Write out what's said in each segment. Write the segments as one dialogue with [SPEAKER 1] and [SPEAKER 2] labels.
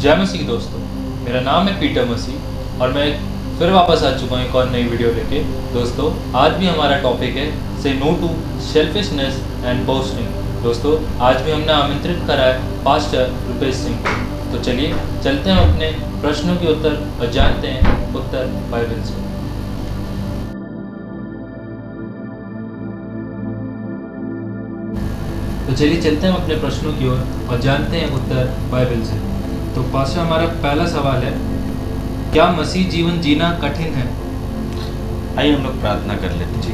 [SPEAKER 1] जय मसीह दोस्तों, मेरा नाम है पीटर मसीह और मैं फिर वापस आ चुका हूँ एक और नई वीडियो लेके। दोस्तों, आज भी हमारा टॉपिक है say no to selfishness and boasting. दोस्तों, आज भी हमने आमंत्रित करा है पास्टर रुपेश सिंह को। तो चलिए चलते हैं अपने प्रश्नों के उत्तर और जानते हैं उत्तर बाइबल से। तो चलिए चलते हैं अपने प्रश्नों की ओर और जानते हैं उत्तर बाइबल से। तो पास्टर, हमारा पहला सवाल है, क्या मसीह जीवन जीना कठिन है?
[SPEAKER 2] आइए हम लोग प्रार्थना कर लेते हैं।
[SPEAKER 1] जी।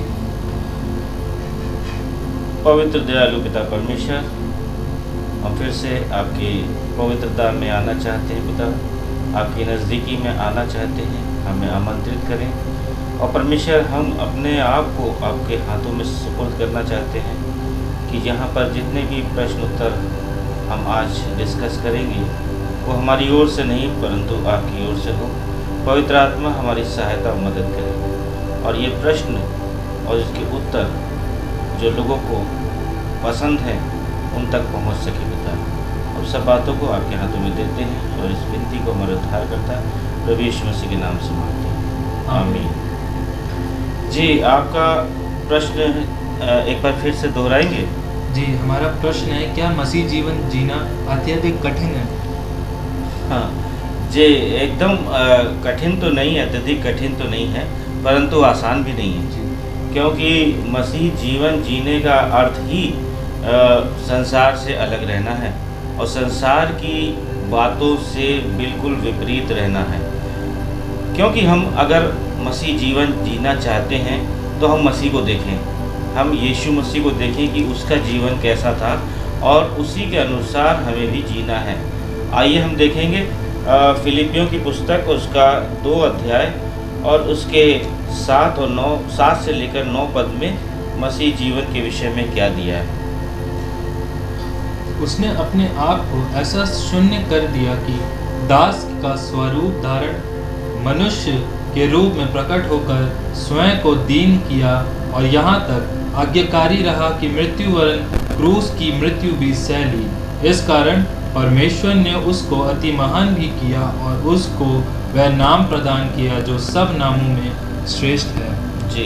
[SPEAKER 2] पवित्र दयालु पिता परमेश्वर, हम फिर से आपकी पवित्रता में आना चाहते हैं पिता, आपकी नज़दीकी में आना चाहते हैं, हमें आमंत्रित करें। और परमेश्वर, हम अपने आप को आपके हाथों में सुपुर्द करना चाहते हैं कि यहाँ पर जितने भी प्रश्न उत्तर हम आज डिस्कस करेंगे वो हमारी ओर से नहीं परंतु आपकी ओर से हो। पवित्र आत्मा हमारी सहायता और मदद करे और ये प्रश्न और इसके उत्तर जो लोगों को पसंद है उन तक पहुंच सके पिता। और सब बातों को आपके हाथों में देते हैं और इस विनती को हमारा उद्धार करता है प्रभु यीशु मसीह के नाम से मांगते हैं, आमीन। जी, आपका प्रश्न एक बार फिर से दोहराएंगे?
[SPEAKER 1] जी, हमारा प्रश्न है, क्या मसीह जीवन जीना अत्यधिक कठिन है?
[SPEAKER 2] हाँ जी, एकदम कठिन तो नहीं है, अत्यधिक कठिन तो नहीं है परंतु आसान भी नहीं है
[SPEAKER 1] जी।
[SPEAKER 2] क्योंकि मसीह जीवन जीने का अर्थ ही संसार से अलग रहना है और संसार की बातों से बिल्कुल विपरीत रहना है। क्योंकि हम अगर मसीह जीवन जीना चाहते हैं तो हम मसीह को देखें, हम यीशु मसीह को देखें कि उसका जीवन कैसा था और उसी के अनुसार हमें भी जीना है। आइए हम देखेंगे फिलिपियों की पुस्तक उसका 2 अध्याय और उसके 7 और 9, 7 से लेकर 9 पद में मसीह जीवन के विषय में क्या दिया है।
[SPEAKER 1] उसने अपने आप को ऐसा शून्य कर दिया कि दास का स्वरूप धारण मनुष्य के रूप में प्रकट होकर स्वयं को दीन किया और यहाँ तक आज्ञाकारी रहा कि मृत्यु वरन क्रूस की मृत्यु भी सह ली। इस कारण परमेश्वर ने उसको अति महान भी किया और उसको वह नाम प्रदान किया जो सब नामों में श्रेष्ठ है।
[SPEAKER 2] जी,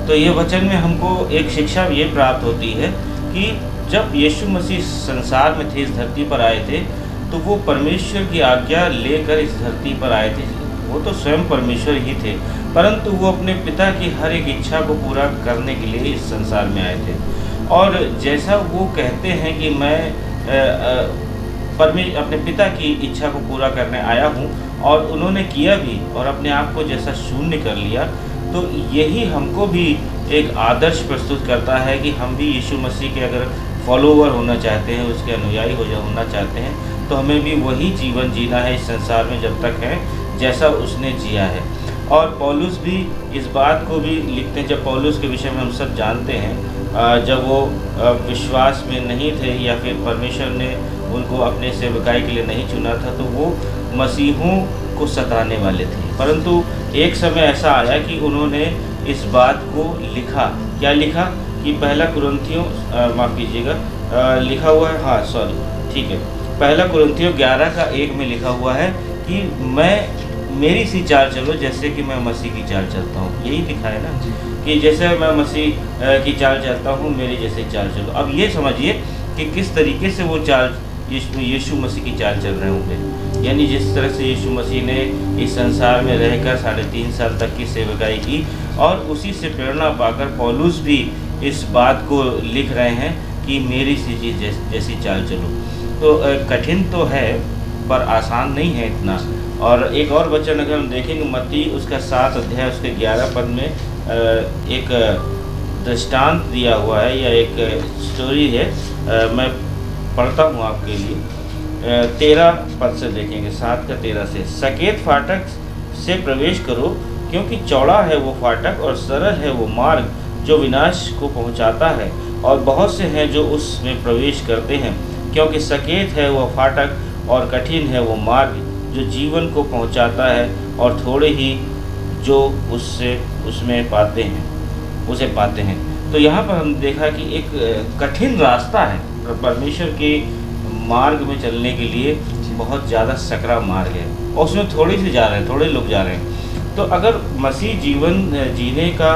[SPEAKER 2] तो ये वचन में हमको एक शिक्षा ये प्राप्त होती है कि जब यीशु मसीह संसार में थे, इस धरती पर आए थे, तो वो परमेश्वर की आज्ञा लेकर इस धरती पर आए थे। वो तो स्वयं परमेश्वर ही थे परंतु वो अपने पिता की हर एक इच्छा को पूरा करने के लिए इस संसार में आए थे। और जैसा वो कहते हैं कि मैं अपने पिता की इच्छा को पूरा करने आया हूँ और उन्होंने किया भी और अपने आप को जैसा शून्य कर लिया, तो यही हमको भी एक आदर्श प्रस्तुत करता है कि हम भी यीशु मसीह के अगर फॉलोवर होना चाहते हैं, उसके अनुयायी होना चाहते हैं, तो हमें भी वही जीवन जीना है इस संसार में जब तक है जैसा उसने जिया है। और पौलुस भी इस बात को भी लिखते हैं, जब पौलुस के विषय में हम सब जानते हैं, जब वो विश्वास में नहीं थे या फिर परमेश्वर ने उनको अपने सेवकाई के लिए नहीं चुना था, तो वो मसीहों को सताने वाले थे। परंतु एक समय ऐसा आया कि उन्होंने इस बात को लिखा। क्या लिखा कि पहला कुरिन्थियों माफ़ कीजिएगा, लिखा हुआ है, हाँ सॉरी ठीक है, पहला कुरिन्थियों 11:1 में लिखा हुआ है कि मेरी सी चाल चलो जैसे कि मैं मसीह की चाल चलता हूँ। यही लिखा है ना कि जैसे मैं मसीह की चाल चलता हूँ मेरी जैसे चाल चलो। अब ये समझिए कि किस तरीके से वो चाल यीशु मसीह की चाल चल रहे होंगे। यानी जिस तरह से यीशु मसीह ने इस संसार में रहकर 3.5 साल तक की सेवकाई की और उसी से प्रेरणा पाकर पौलुस भी इस बात को लिख रहे हैं कि मेरी सी चीज़ जैसी चाल चलो। तो कठिन तो है पर आसान नहीं है इतना। और एक और वचन अगर हम देखेंगे मत्ती उसका 7 अध्याय उसके 11 पद में एक दृष्टांत दिया हुआ है या एक स्टोरी है, मैं पढ़ता हूँ आपके लिए। 13 पद से देखेंगे, 7 का 13 से। सकेत फाटक से प्रवेश करो क्योंकि चौड़ा है वो फाटक और सरल है वो मार्ग जो विनाश को पहुँचाता है और बहुत से हैं जो उसमें प्रवेश करते हैं। क्योंकि सकेत है वो फाटक और कठिन है वो मार्ग जो जीवन को पहुँचाता है और थोड़े ही जो उसमें पाते हैं। तो यहाँ पर हम देखा कि एक कठिन रास्ता है परमेश्वर के मार्ग में चलने के लिए बहुत ज़्यादा सकरा मार्ग है और उसमें थोड़े से जा रहे हैं, थोड़े लोग जा रहे हैं। तो अगर मसीह जीवन जीने का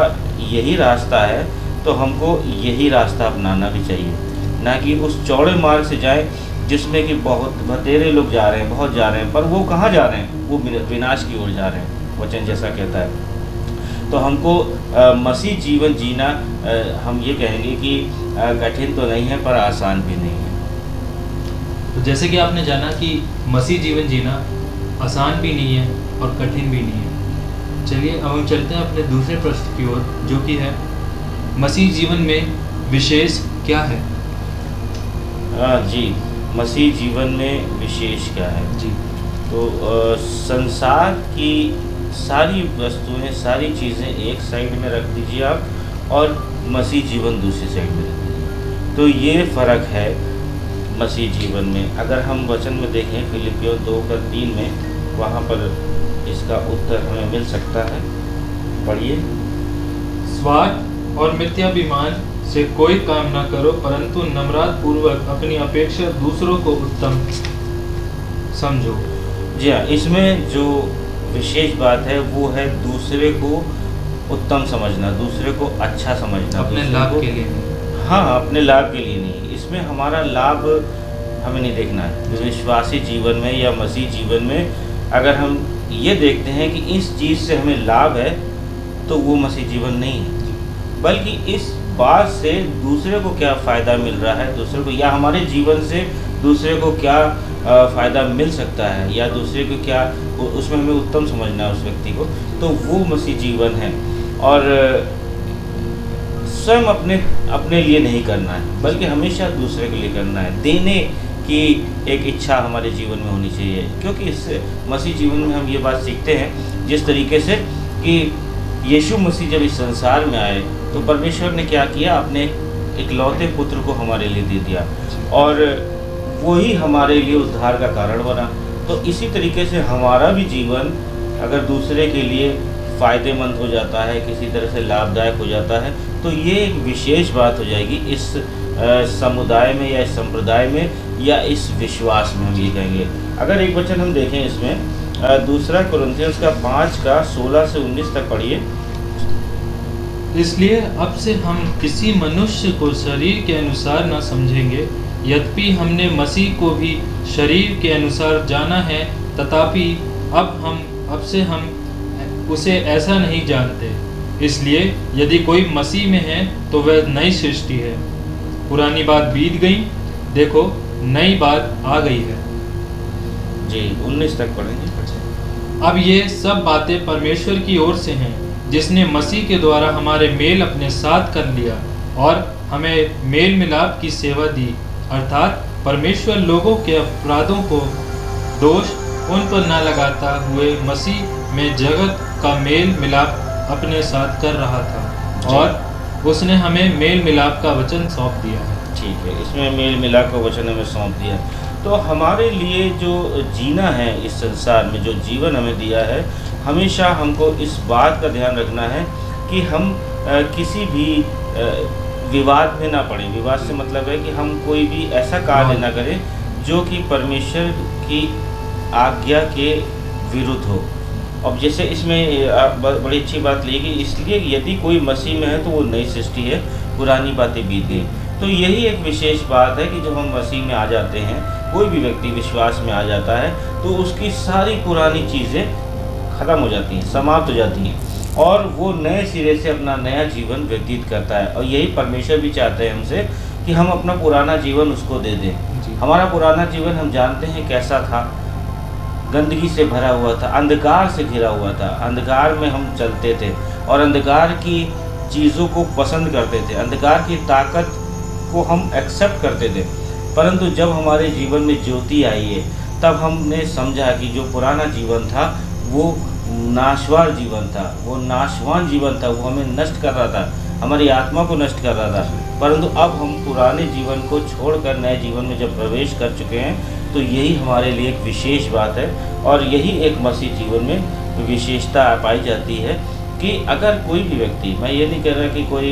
[SPEAKER 2] यही रास्ता है तो हमको यही रास्ता अपनाना भी चाहिए, ना कि उस चौड़े मार्ग से जाएं जिसमें कि बहुत बतेरे लोग जा रहे हैं, बहुत जा रहे हैं, पर वो कहाँ जा रहे हैं? वो विनाश की ओर जा रहे हैं, वचन जैसा कहता है। तो हमको मसीह जीवन जीना हम ये कहेंगे कि कठिन तो नहीं है पर आसान भी नहीं है।
[SPEAKER 1] तो जैसे कि आपने जाना कि मसीह जीवन जीना आसान भी नहीं है और कठिन भी नहीं है। चलिए अब हम चलते हैं अपने दूसरे प्रश्न की ओर, जो कि है मसीह जीवन में विशेष क्या है?
[SPEAKER 2] जी, मसीह जीवन में विशेष क्या है?
[SPEAKER 1] जी।
[SPEAKER 2] तो संसार की सारी वस्तुएं, सारी चीज़ें एक साइड में रख दीजिए आप और मसीह जीवन दूसरी साइड में रख दीजिए। तो ये फ़र्क है मसीह जीवन में। अगर हम वचन में देखें फिलिपियों 2:3 में, वहाँ पर इसका उत्तर हमें मिल सकता है। पढ़िए।
[SPEAKER 1] स्वार्थ और मिथ्याभिमान से कोई काम न करो, परंतु नम्रता पूर्वक अपनी अपेक्षा दूसरों को उत्तम समझो।
[SPEAKER 2] जी हाँ, इसमें जो विशेष बात है वो है दूसरे को उत्तम समझना, दूसरे को अच्छा समझना,
[SPEAKER 1] अपने
[SPEAKER 2] दूसरे
[SPEAKER 1] लाभ
[SPEAKER 2] को-
[SPEAKER 1] के लिए नहीं।
[SPEAKER 2] हाँ, अपने लाभ के लिए नहीं। इसमें हमारा लाभ हमें नहीं देखना है। विश्वासी जीवन में या मसीह जीवन में अगर हम ये देखते हैं कि इस चीज़ से हमें लाभ है तो वो मसीह जीवन नहीं है, बल्कि इस बात से दूसरे को क्या फ़ायदा मिल रहा है, दूसरे को या हमारे जीवन से दूसरे को क्या फ़ायदा मिल सकता है, या दूसरे को क्या उसमें हमें उत्तम समझना है उस व्यक्ति को, तो वो मसीह जीवन है। और स्वयं अपने लिए नहीं करना है, बल्कि हमेशा दूसरे के लिए करना है। देने की एक इच्छा हमारे जीवन में होनी चाहिए, क्योंकि इससे मसीह जीवन में हम ये बात सीखते हैं जिस तरीके से कि यीशु मसीह जब इस संसार में आए तो परमेश्वर ने क्या किया, अपने इकलौते पुत्र को हमारे लिए दे दिया और वही हमारे लिए उद्धार का कारण बना। तो इसी तरीके से हमारा भी जीवन अगर दूसरे के लिए फ़ायदेमंद हो जाता है, किसी तरह से लाभदायक हो जाता है, तो ये एक विशेष बात हो जाएगी इस समुदाय में या इस संप्रदाय में या इस विश्वास में, हम ये कहेंगे। अगर एक वचन हम देखें इसमें, दूसरा कुरिन्थियों का 5:16 से 19 तक पढ़िए।
[SPEAKER 1] इसलिए अब से हम किसी मनुष्य को शरीर के अनुसार न समझेंगे, यद्यपि हमने मसीह को भी शरीर के अनुसार जाना है, तथापि अब से हम उसे ऐसा नहीं जानते। इसलिए यदि कोई मसीह में है तो वह नई सृष्टि है, पुरानी बात बीत गई, देखो नई बात आ गई है।
[SPEAKER 2] जी, 19 तक पढ़ेंगे।
[SPEAKER 1] अब ये सब बातें परमेश्वर की ओर से हैं, जिसने मसीह के द्वारा हमारे मेल अपने साथ कर लिया और हमें मेल मिलाप की सेवा दी, अर्थात परमेश्वर लोगों के अपराधों को दोष उन पर न लगाता हुए मसीह में जगत का मेल मिलाप अपने साथ कर रहा था, और उसने हमें मेल मिलाप का वचन सौंप दिया है।
[SPEAKER 2] ठीक है, इसमें मेल मिलाप का वचन हमें सौंप दिया। तो हमारे लिए जो जीना है इस संसार में, जो जीवन हमें दिया है, हमेशा हमको इस बात का ध्यान रखना है कि हम किसी भी विवाद में ना पड़े। विवाद से मतलब है कि हम कोई भी ऐसा कार्य ना करें जो कि परमेश्वर की आज्ञा के विरुद्ध हो। अब जैसे इसमें बड़ी अच्छी बात ली कि इसलिए यदि कोई मसीह में है तो वो नई सृष्टि है, पुरानी बातें बीत गई। तो यही एक विशेष बात है कि जब हम मसीह में आ जाते हैं, कोई भी व्यक्ति विश्वास में आ जाता है, तो उसकी सारी पुरानी चीज़ें ख़त्म हो जाती हैं, समाप्त हो जाती हैं, और वो नए सिरे से अपना नया जीवन व्यतीत करता है। और यही परमेश्वर भी चाहते हैं हमसे कि हम अपना पुराना जीवन उसको दे दें। हमारा पुराना जीवन हम जानते हैं कैसा था, गंदगी से भरा हुआ था, अंधकार से घिरा हुआ था। अंधकार में हम चलते थे और अंधकार की चीज़ों को पसंद करते थे, अंधकार की ताकत को हम एक्सेप्ट करते थे। परंतु जब हमारे जीवन में ज्योति आई है, तब हमने समझा कि जो पुराना जीवन था वो नाशवान जीवन था, वो नाशवान जीवन था, वो हमें नष्ट कर रहा था, हमारी आत्मा को नष्ट कर रहा था। परंतु अब हम पुराने जीवन को छोड़कर नए जीवन में जब प्रवेश कर चुके हैं, तो यही हमारे लिए एक विशेष बात है। और यही एक मसीह जीवन में विशेषता पाई जाती है कि अगर कोई भी व्यक्ति, मैं ये नहीं कह रहा कि कोई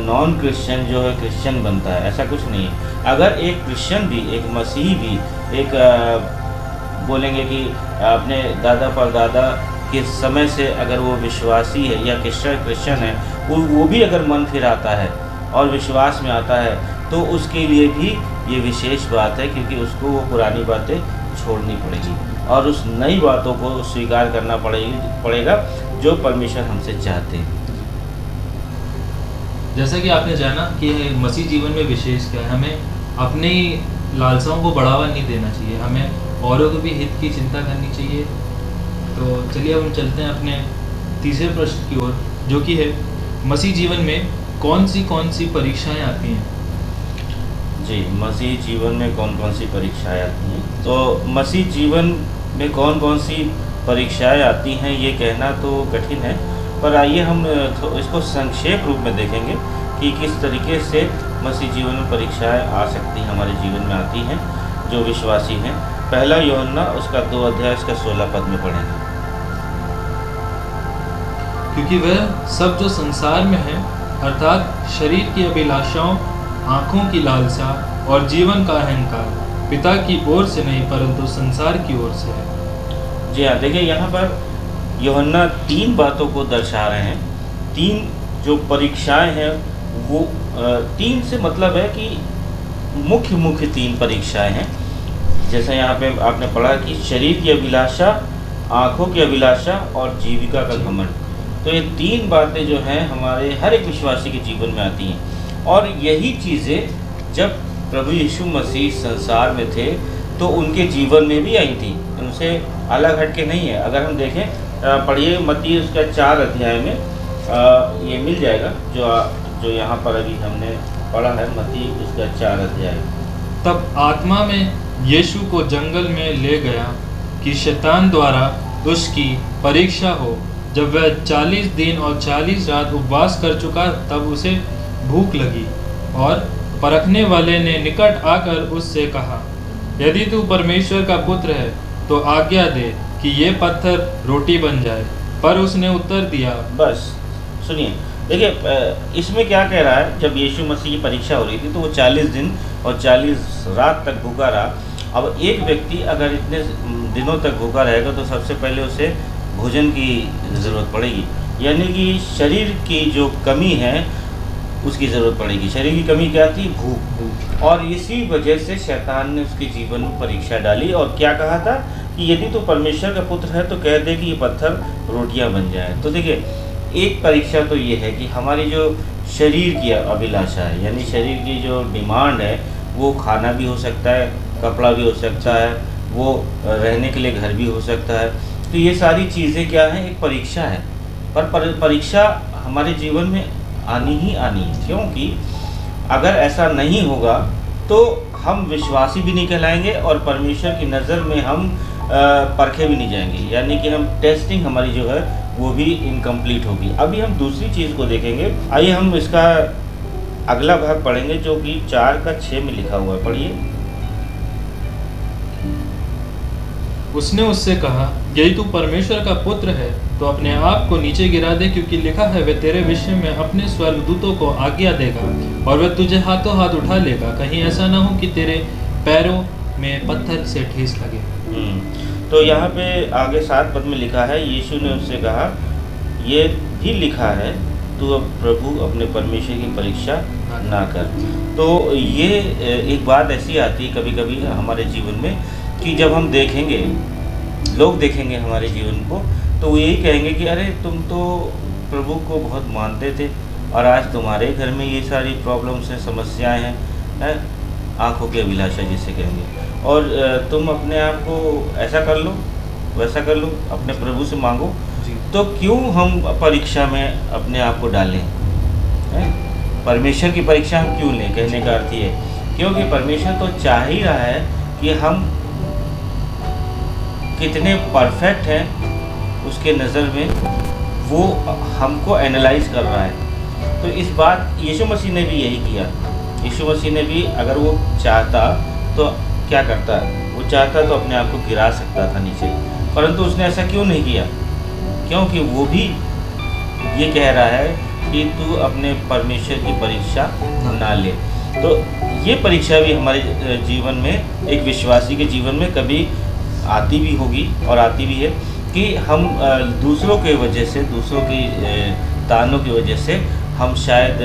[SPEAKER 2] नॉन क्रिश्चियन जो है क्रिश्चियन बनता है, ऐसा कुछ नहीं है। अगर एक क्रिश्चियन भी, एक मसीही भी, एक बोलेंगे कि अपने दादा परदादा के समय से अगर वो विश्वासी है या क्रिश्चियन है, वो भी अगर मन फिराता है और विश्वास में आता है, तो उसके लिए भी ये विशेष बात है, क्योंकि उसको वो पुरानी बातें छोड़नी पड़ेगी और उस नई बातों को स्वीकार करना पड़ेगा जो परमेश्वर हमसे चाहते हैं।
[SPEAKER 1] जैसा कि आपने जाना कि मसीह जीवन में विशेष क्या है, हमें अपनी लालसाओं को बढ़ावा नहीं देना चाहिए, हमें औरों को भी हित की चिंता करनी चाहिए। तो चलिए अब हम चलते हैं अपने तीसरे प्रश्न की ओर, जो कि है मसीह जीवन में कौन सी परीक्षाएं आती हैं।
[SPEAKER 2] जी, मसीह जीवन में कौन कौन सी परीक्षाएं आती हैं। तो मसीह जीवन में कौन कौन सी परीक्षाएं आती हैं ये कहना तो कठिन है, पर आइए हम इसको संक्षेप रूप में देखेंगे कि किस तरीके से मसीह जीवन में परीक्षाएं आ सकती हैं, हमारे जीवन में आती हैं जो विश्वासी हैं। पहला यूहन्ना उसका 2 अध्याय उसका 16 पद में पढ़ेंगे।
[SPEAKER 1] क्योंकि वह सब जो संसार में है, अर्थात शरीर की अभिलाषाओं, आँखों की लालसा और जीवन का अहंकार, पिता की ओर से नहीं परंतु संसार की ओर से है।
[SPEAKER 2] जी हाँ, देखिए यहाँ पर यूहन्ना 3 बातों को दर्शा रहे हैं। 3 जो परीक्षाएं हैं वो 3 से मतलब है कि मुख्य 3 परीक्षाएं हैं। जैसा यहाँ पे आपने पढ़ा कि शरीर की अभिलाषा, आँखों की अभिलाषा और जीविका का घमंड। तो ये 3 बातें जो हैं हमारे हर एक विश्वासी के जीवन में आती हैं, और यही चीज़ें जब प्रभु यीशु मसीह संसार में थे तो उनके जीवन में भी आई थी, उनसे अलग हट के नहीं है। अगर हम देखें, पढ़िए मत्ती उसका 4 अध्याय में ये मिल जाएगा जो यहाँ पर अभी हमने पढ़ा है, मत्ती उसका 4 अध्याय।
[SPEAKER 1] तब आत्मा में यीशु को जंगल में ले गया कि शैतान द्वारा उसकी परीक्षा हो। जब वह 40 दिन और 40 रात उपवास कर चुका, तब उसे भूख लगी, और परखने वाले ने निकट आकर उससे कहा, यदि तू परमेश्वर का पुत्र है तो आज्ञा दे कि ये पत्थर रोटी बन जाए। पर उसने उत्तर दिया।
[SPEAKER 2] बस सुनिए, देखिए इसमें क्या कह रहा है, जब यीशु मसीह की परीक्षा हो रही थी तो वो 40 दिन और 40 रात तक भूखा रहा। अब एक व्यक्ति अगर इतने दिनों तक भूखा रहेगा तो सबसे पहले उसे भोजन की ज़रूरत पड़ेगी, यानी कि शरीर की जो कमी है उसकी ज़रूरत पड़ेगी। शरीर की कमी क्या थी? भूख। और इसी वजह से शैतान ने उसके जीवन में परीक्षा डाली और क्या कहा था कि यदि तू परमेश्वर का पुत्र है तो कह दे कि ये पत्थर रोटियां बन जाए। तो देखिए, एक परीक्षा तो ये है कि हमारी जो शरीर की अभिलाषा है, यानी शरीर की जो डिमांड है, वो खाना भी हो सकता है, कपड़ा भी हो सकता है, वो रहने के लिए घर भी हो सकता है। तो ये सारी चीज़ें क्या हैं? एक परीक्षा है। पर परीक्षा हमारे जीवन में आनी ही आनी है, क्योंकि अगर ऐसा नहीं होगा तो हम विश्वासी भी नहीं कहलाएंगे और परमेश्वर की नज़र में हम परखे भी नहीं जाएंगे, यानी कि हम टेस्टिंग हमारी जो है वो भी इनकम्प्लीट होगी। अभी हम दूसरी चीज़ को देखेंगे। आइए हम इसका अगला भाग पढ़ेंगे जो कि 4:6 में लिखा हुआ है। पढ़िए।
[SPEAKER 1] उसने उससे कहा, यदि तू परमेश्वर का पुत्र है तो अपने आप को नीचे गिरा दे, क्योंकि लिखा है, वह तेरे विषय में अपने स्वर्गदूतों को आज्ञा देगा और वह तुझे हाथों हाथ उठा लेगा, कहीं ऐसा ना हो कि तेरे पैरों में पत्थर से ठेस लगे।
[SPEAKER 2] तो यहाँ पे आगे 7 पद में लिखा है, यीशु ने उससे कहा, ये भी लिखा है, तू अब प्रभु अपने परमेश्वर की परीक्षा ना कर। तो ये एक बात ऐसी आती है कभी कभी हमारे जीवन में कि जब हम देखेंगे, लोग देखेंगे हमारे जीवन को, तो वो यही कहेंगे कि अरे तुम तो प्रभु को बहुत मानते थे और आज तुम्हारे घर में ये सारी प्रॉब्लम्स हैं, समस्याएं हैं, आँखों की अभिलाषा जिसे कहेंगे, और तुम अपने आप को ऐसा कर लो, वैसा कर लो, अपने प्रभु से मांगो। तो क्यों हम परीक्षा में अपने आप को डालें? परमेश्वर की परीक्षा हम क्यों लें? कहने का अर्थ ये है क्योंकि परमेश्वर तो चाह ही रहा है कि हम कितने परफेक्ट हैं उसके नज़र में, वो हमको एनालाइज कर रहा है। तो इस बात यीशु मसीह ने भी यही किया। यीशु मसीह ने भी अगर वो चाहता तो क्या करता? वो चाहता तो अपने आप को गिरा सकता था नीचे, परंतु उसने ऐसा क्यों नहीं किया? क्योंकि वो भी ये कह रहा है कि तू अपने परमेश्वर की परीक्षा ना ले। तो ये परीक्षा भी हमारे जीवन में, एक विश्वासी के जीवन में कभी आती भी होगी और आती भी है कि हम दूसरों के वजह से, दूसरों की तानों की वजह से हम शायद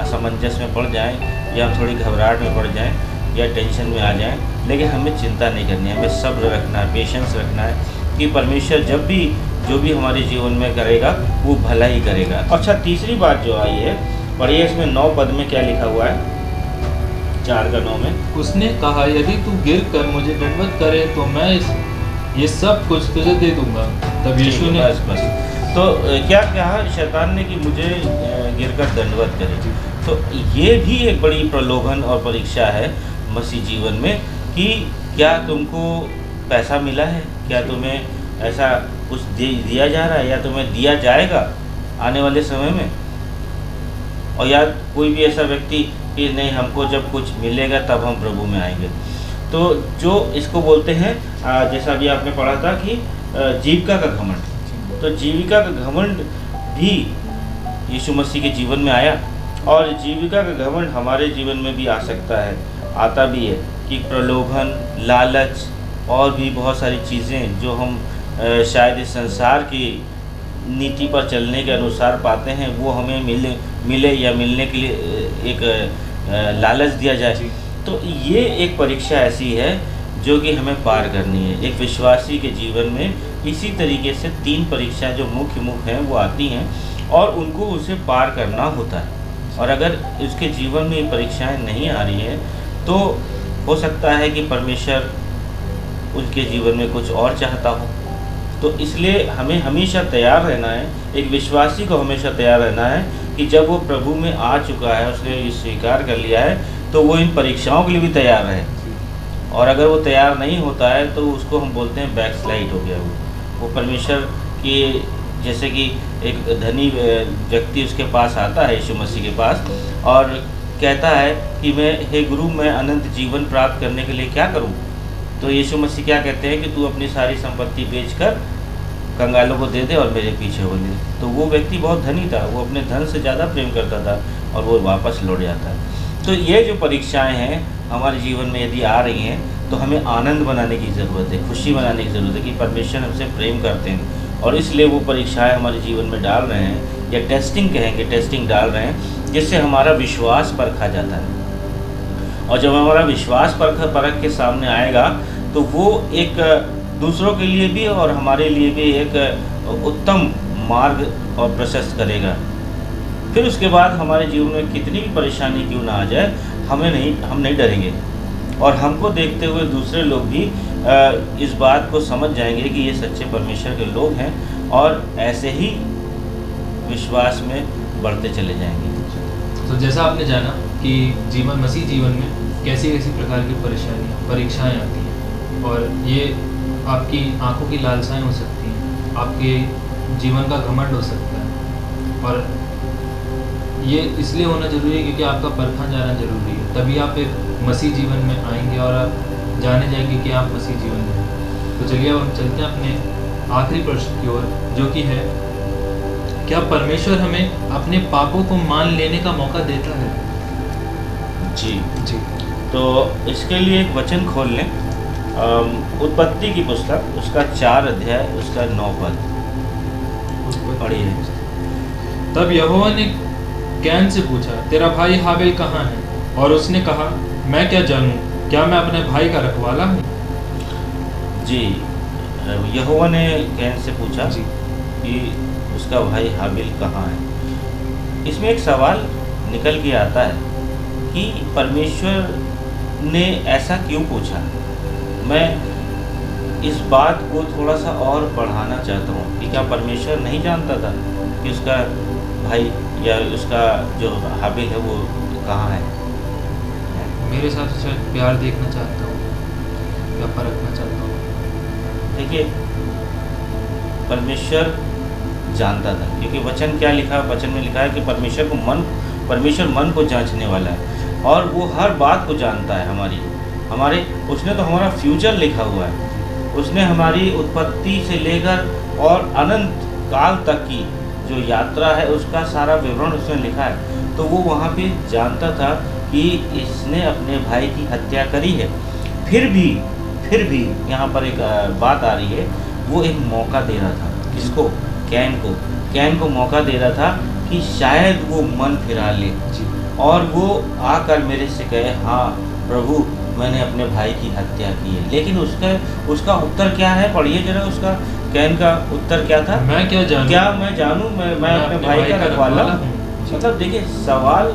[SPEAKER 2] असमंजस में पड़ जाएं, या हम थोड़ी घबराहट में पड़ जाएं, या टेंशन में आ जाएं। लेकिन हमें चिंता नहीं करनी है, हमें सब्र रखना है, पेशेंस रखना है कि परमेश्वर जब भी जो भी हमारे जीवन में करेगा वो भला ही करेगा। अच्छा, तीसरी बात जो आई है, पढ़िए इसमें 9 पद में क्या लिखा हुआ है, 4 का 9 में।
[SPEAKER 1] उसने कहा, यदि तू गिर कर मुझे दंडवत करे तो मैं ये सब कुछ तुझे दे दूंगा। तब यीशु ने
[SPEAKER 2] बस तो क्या कहा शैतान ने कि मुझे गिरकर दंडवत करे। तो ये भी एक बड़ी प्रलोभन और परीक्षा है मसीह जीवन में कि क्या तुमको पैसा मिला है, क्या तुम्हें ऐसा कुछ दिया जा रहा है, या तुम्हें दिया जाएगा आने वाले समय में। और या कोई भी ऐसा व्यक्ति कि नहीं, हमको जब कुछ मिलेगा तब हम प्रभु में आएंगे। तो जो इसको बोलते हैं, जैसा अभी आपने पढ़ा था कि जीविका का घमंड, तो जीविका का घमंड भी यीशु मसीह के जीवन में आया, और जीविका का घमंड हमारे जीवन में भी आ सकता है, आता भी है कि प्रलोभन, लालच और भी बहुत सारी चीज़ें जो हम शायद इस संसार की नीति पर चलने के अनुसार पाते हैं, वो हमें मिले या मिलने के लिए एक लालच दिया जाए। तो ये एक परीक्षा ऐसी है जो कि हमें पार करनी है। एक विश्वासी के जीवन में इसी तरीके से 3 परीक्षाएं जो मुख्य हैं वो आती हैं, और उनको उसे पार करना होता है। और अगर उसके जीवन में ये परीक्षाएं नहीं आ रही हैं तो हो सकता है कि परमेश्वर उनके जीवन में कुछ और चाहता हो। तो इसलिए हमें हमेशा तैयार रहना है, एक विश्वासी को हमेशा तैयार रहना है कि जब वो प्रभु में आ चुका है, उसने ये स्वीकार कर लिया है, तो वो इन परीक्षाओं के लिए भी तैयार रहे। और अगर वो तैयार नहीं होता है तो उसको हम बोलते हैं बैकस्लाइड हो गया। वो परमेश्वर की, जैसे कि एक धनी व्यक्ति उसके पास आता है, यीशु मसीह के पास, और कहता है कि हे गुरु, मैं अनंत जीवन प्राप्त करने के लिए क्या करूं? तो यीशु मसीह क्या कहते हैं कि तू अपनी सारी संपत्ति बेचकर कंगालों को दे दे और मेरे पीछे हो ले। तो वो व्यक्ति बहुत धनी था, वो अपने धन से ज़्यादा प्रेम करता था, और वो वापस लौट जाता है। तो ये जो परीक्षाएं हैं हमारे जीवन में यदि आ रही हैं तो हमें आनंद बनाने की ज़रूरत है, खुशी बनाने की ज़रूरत है कि परमेश्वर हमसे प्रेम करते हैं, और इसलिए वो परीक्षाएं हमारे जीवन में डाल रहे हैं, या टेस्टिंग कहेंगे, टेस्टिंग डाल रहे हैं, जिससे हमारा विश्वास परखा जाता है। और जब हमारा विश्वास परख के सामने आएगा तो वो एक दूसरों के लिए भी और हमारे लिए भी एक उत्तम मार्ग और प्रशस्त करेगा। फिर उसके बाद हमारे जीवन में कितनी भी परेशानी क्यों ना आ जाए, हम नहीं डरेंगे, और हमको देखते हुए दूसरे लोग भी इस बात को समझ जाएंगे कि ये सच्चे परमेश्वर के लोग हैं, और ऐसे ही विश्वास में बढ़ते चले जाएंगे।
[SPEAKER 1] तो जैसा आपने जाना कि मसीह जीवन में कैसी कैसी प्रकार की परीक्षाएं आती हैं, और ये आपकी आंखों की लालसाएं हो सकती हैं, आपके जीवन का घमंड हो सकता है, और ये इसलिए होना ज़रूरी है क्योंकि आपका परखा जाना ज़रूरी है। तभी आप एक मसीह जीवन में आएंगे और आप जाने जाएंगे कि आप मसीह जीवन में हैं। तो चलिए अब हम चलते हैं अपने आखिरी प्रश्न की ओर, जो कि है, क्या परमेश्वर हमें अपने पापों को मान लेने का मौका देता है?
[SPEAKER 2] जी। तो इसके लिए एक वचन खोल लें, उत्पत्ति की पुस्तक, उसका 4 अध्याय, उसका 9 पद पढ़िए।
[SPEAKER 1] तब यहोवा ने कैन से पूछा, तेरा भाई हाबिल कहाँ है? और उसने कहा, मैं क्या जानूं, क्या मैं अपने भाई का रखवाला हूँ?
[SPEAKER 2] जी, यहोवा ने कैन से पूछा कि उसका भाई हाबिल कहाँ है। इसमें एक सवाल निकल के आता है कि परमेश्वर ने ऐसा क्यों पूछा। मैं इस बात को थोड़ा सा और बढ़ाना चाहता हूँ कि क्या परमेश्वर नहीं जानता था कि उसका भाई या उसका जो हाबिल है वो कहाँ है?
[SPEAKER 1] मेरे हिसाब से शायद प्यार देखना चाहता हूँ या परखना चाहता हूँ।
[SPEAKER 2] देखिए, परमेश्वर जानता था, क्योंकि वचन क्या लिखा, वचन में लिखा है कि परमेश्वर मन को जांचने वाला है, और वो हर बात को जानता है हमारे उसने तो हमारा फ्यूचर लिखा हुआ है, उसने हमारी उत्पत्ति से लेकर और अनंत काल तक की जो यात्रा है उसका सारा विवरण उसने लिखा है। तो वो वहाँ पे जानता था कि इसने अपने भाई की हत्या करी है, फिर भी फिर भी यहाँ पर एक बात आ रही है, वो एक मौका दे रहा था किसको, कैन को मौका दे रहा था कि शायद वो मन फिरा ले
[SPEAKER 1] जी।
[SPEAKER 2] और वो आकर मेरे से कहे हाँ प्रभु मैंने अपने भाई की हत्या की है। लेकिन उसका उत्तर क्या है, पढ़िए जरा उसका, कैन का उत्तर क्या था,
[SPEAKER 1] मैं क्या जानूं,
[SPEAKER 2] मैं जानूं, मैं अपने भाई का रखवाला हूँ। मतलब देखिए सवाल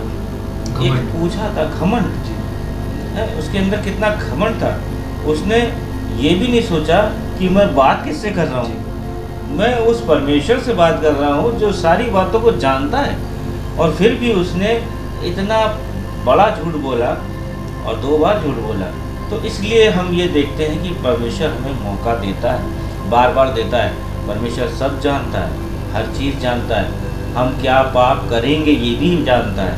[SPEAKER 2] एक पूछा था, घमंड है उसके अंदर, कितना घमंड था। उसने ये भी नहीं सोचा कि मैं बात किससे कर रहा हूँ, मैं उस परमेश्वर से बात कर रहा हूँ जो सारी बातों को जानता है। और फिर भी उसने इतना बड़ा झूठ बोला और 2 बार झूठ बोला। तो इसलिए हम ये देखते हैं कि परमेश्वर हमें मौका देता है, बार बार देता है। परमेश्वर सब जानता है, हर चीज़ जानता है, हम क्या पाप करेंगे ये भी जानता है,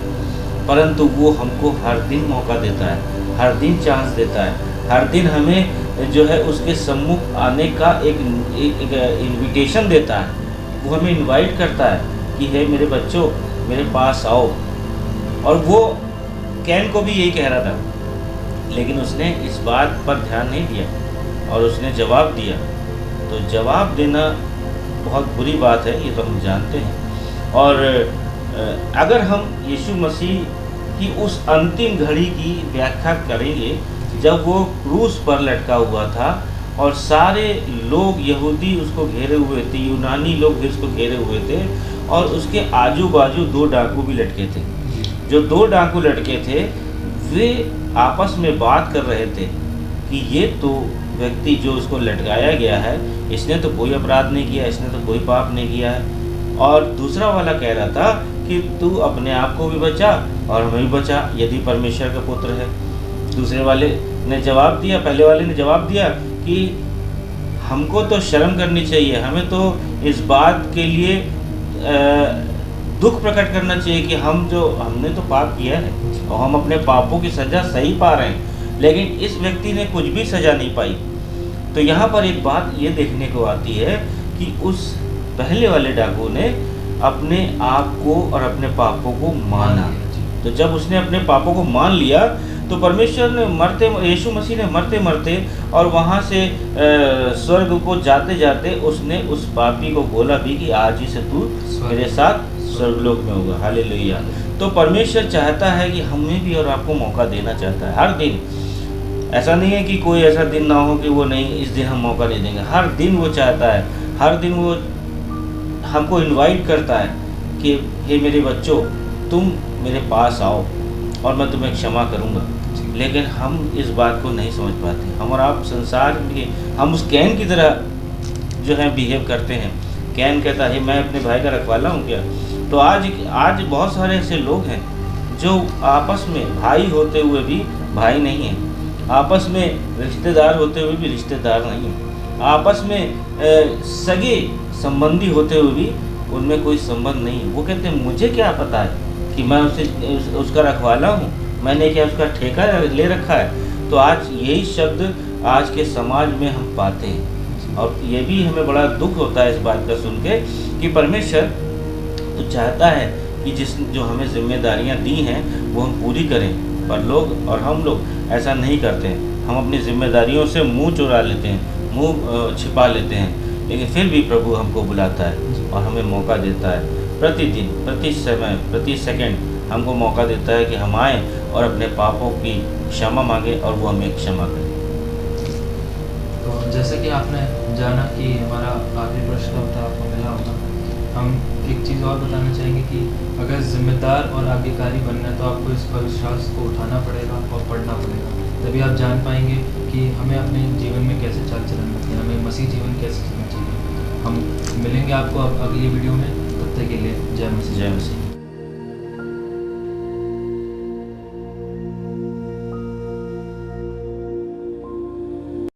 [SPEAKER 2] परंतु वो हमको हर दिन मौका देता है, हर दिन चांस देता है, हर दिन हमें जो है उसके सम्मुख आने का एक इनविटेशन देता है। वो हमें इनवाइट करता है कि हे मेरे बच्चों मेरे पास आओ। और वो कैन को भी यही कह रहा था, लेकिन उसने इस बात पर ध्यान नहीं दिया और उसने जवाब दिया। तो जवाब देना बहुत बुरी बात है, ये तो हम जानते हैं। और अगर हम यीशु मसीह की उस अंतिम घड़ी की व्याख्या करेंगे जब वो क्रूस पर लटका हुआ था और सारे लोग यहूदी उसको घेरे हुए थे, यूनानी लोग भी उसको घेरे हुए थे और उसके आजू बाजू 2 डाकू भी लटके थे। जो 2 डाकू लटके थे वे आपस में बात कर रहे थे कि ये तो व्यक्ति जो उसको लटकाया गया है इसने तो कोई अपराध नहीं किया, इसने तो कोई पाप नहीं किया है। और दूसरा वाला कह रहा था कि तू अपने आप को भी बचा और हमें भी बचा यदि परमेश्वर का पुत्र है। दूसरे वाले ने जवाब दिया, पहले वाले ने जवाब दिया कि हमको तो शर्म करनी चाहिए, हमें तो इस बात के लिए दुख प्रकट करना चाहिए कि हमने तो पाप किया है और हम अपने पापों की सज़ा सही पा रहे हैं, लेकिन इस व्यक्ति ने कुछ भी सज़ा नहीं पाई। तो यहाँ पर एक बात ये देखने को आती है कि उस पहले वाले डाकू ने अपने आप को और अपने पापों को माना। तो जब उसने अपने पापों को मान लिया तो परमेश्वर ने यीशु मसीह ने मरते मरते और वहाँ से स्वर्ग को जाते जाते उसने उस पापी को बोला भी कि आज ही से तू मेरे साथ स्वर्गलोक में होगा। हालेलुया। तो परमेश्वर चाहता है कि हमें भी और आपको मौका देना चाहता है हर दिन। ऐसा नहीं है कि कोई ऐसा दिन ना हो कि वो नहीं, इस दिन हम मौका नहीं देंगे। हर दिन वो चाहता है, हर दिन वो हमको इनवाइट करता है कि हे मेरे बच्चों तुम मेरे पास आओ और मैं तुम्हें क्षमा करूँगा। लेकिन हम इस बात को नहीं समझ पाते। हम और आप संसार में हम उस कैन की तरह जो है बिहेव करते हैं। कैन कहता है मैं अपने भाई का रखवाला हूँ क्या। तो आज बहुत सारे ऐसे लोग हैं जो आपस में भाई होते हुए भी भाई नहीं हैं, आपस में रिश्तेदार होते हुए भी रिश्तेदार नहीं हैं, आपस में सगे संबंधी होते हुए भी उनमें कोई संबंध नहीं है। वो कहते हैं मुझे क्या पता है कि मैं उसका रखवाला हूँ, मैंने क्या उसका ठेका ले रखा है। तो आज यही शब्द आज के समाज में हम पाते हैं और ये भी हमें बड़ा दुख होता है इस बात का सुन के कि परमेश्वर तो चाहता है कि जो हमें जिम्मेदारियां दी हैं वो हम पूरी करें, पर लोग और हम लोग ऐसा नहीं करते हैं। हम अपनी जिम्मेदारियों से मुंह चुरा लेते हैं, मुंह छिपा लेते हैं। लेकिन फिर भी प्रभु हमको बुलाता है और हमें मौका देता है प्रतिदिन, प्रति समय, प्रति सेकंड हमको मौका देता है कि हम आएँ और अपने पापों की क्षमा मांगे और वो हमें क्षमा करें।
[SPEAKER 1] तो जैसे कि आपने जाना कि हमारा आखिरी प्रश्न होता आपको मिला होगा, हम एक चीज़ और बताना चाहेंगे कि अगर जिम्मेदार और आज्ञाकारी बनना है तो आपको इस अविश्वास को उठाना पड़ेगा और पढ़ना पड़ेगा। तभी आप जान पाएंगे कि हमें अपने जीवन में कैसे चाल चलन रखनी है, हमें मसीह जीवन कैसे जीना चाहिए। हम मिलेंगे आपको अब अगली वीडियो में, तब तक के लिए जय मसीह।
[SPEAKER 2] जय मसीह।